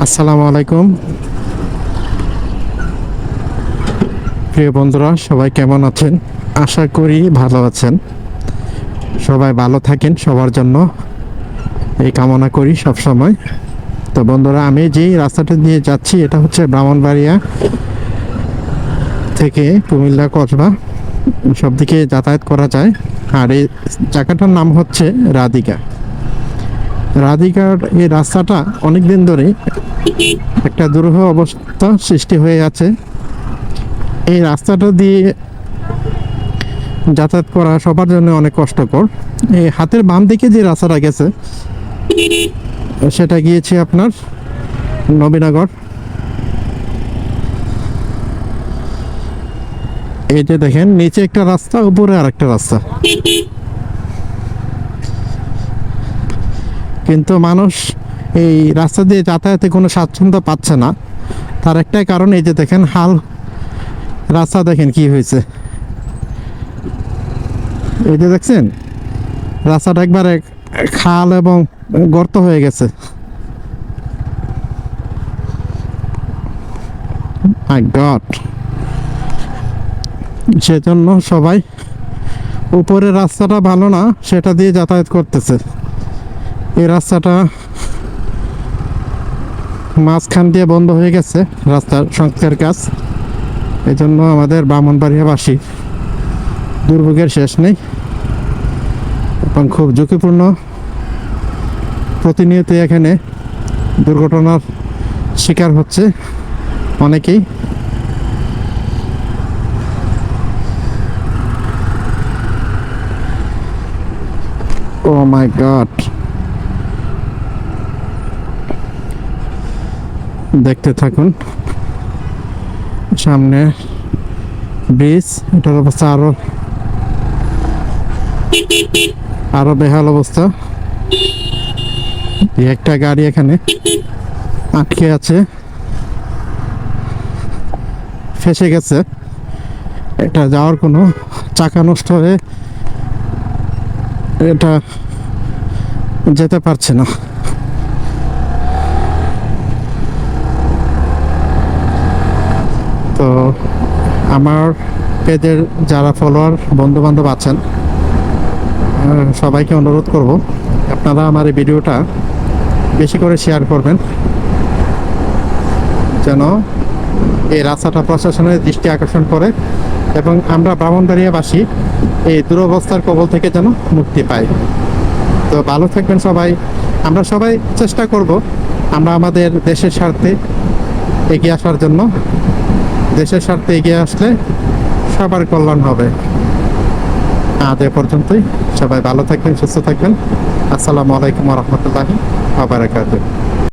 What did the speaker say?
আসসালামু আলাইকুম প্রিয় বন্ধুরা, সবাই কেমন আছেন? আশা করি ভালো আছেন। সবাই ভালো থাকেন, সবার জন্য এই কামনা করি সব সময়। তো বন্ধুরা, আমি যেই রাস্তাটা দিয়ে যাচ্ছি এটা হচ্ছে ব্রাহ্মণবাড়িয়া থেকে কুমিল্লা কসবা, সব দিকে যাতায়াত করা যায়। আর এই জায়গাটার নাম হচ্ছে রাধিকা। রাধিকার এই রাস্তাটা অনেক দিন ধরে একটা দুরূহ অবস্থা সৃষ্টি হয়ে আছে। এই রাস্তাটা দিয়ে যাতায়াত করা সবার জন্য অনেক কষ্টকর। এই হাতের বাম দিকে যে রাস্তাটা গেছে সেটা গিয়েছে আপনার নবীনগর। এই যে দেখেন, নিচে একটা রাস্তা, উপরে আর একটা রাস্তা, কিন্তু মানুষ এই রাস্তা দিয়ে যাতায়াতে কোনো স্বাচ্ছন্দ্য পাচ্ছে না। তার একটাই কারণ, এই যে দেখেন হাল রাস্তা, দেখেন কি হয়েছে। এই যে দেখছেন রাস্তাটা একবারে খাল এবং গর্ত হয়ে গেছে। মাই গড! সেজন্য সবাই উপরের রাস্তাটা ভালো না, সেটা দিয়ে যাতায়াত করতেছে। এই রাস্তাটা মাঝখান দিয়ে বন্ধ হয়ে গেছে, রাস্তার সংস্কার কাজ। এই জন্য আমাদের ব্রাহ্মণবাড়িয়াবাসী দুর্ভোগের শেষ নেই এবং খুব ঝুঁকিপূর্ণ। প্রতিনিয়ত এখানে দুর্ঘটনার শিকার হচ্ছে অনেকেই। ও মাই গড! দেখতে থাকুন সামনে ব্রিজ, এটার অবস্থা আরো বেহাল অবস্থা। একটা গাড়ি এখানে আটকে আছে, ফেসে গেছে। এটা যাওয়ার কোনো, চাকা নষ্ট হয়ে এটা যেতে পারছে না। তো আমার পেজের যারা ফলোয়ার বন্ধু বান্ধব আছেন, সবাইকে অনুরোধ করব আপনারা আমার এই ভিডিওটা বেশি করে শেয়ার করবেন, যেন এই রাস্তাটা প্রশাসনের দৃষ্টি আকর্ষণ করে এবং আমরা ব্রাহ্মণবাড়িয়াবাসী এই দুরবস্থার কবল থেকে যেন মুক্তি পাই। তো ভালো থাকবেন সবাই। আমরা সবাই চেষ্টা করব আমরা আমাদের দেশের স্বার্থে এগিয়ে আসার জন্য। দেশের স্বার্থে এগিয়ে আসলে সবার কল্যাণ হবে। আজ এ পর্যন্তই। সবাই ভালো থাকবেন, সুস্থ থাকবেন। আসসালামু আলাইকুম ওয়া রাহমাতুল্লাহি ওয়া বারাকাতুহু।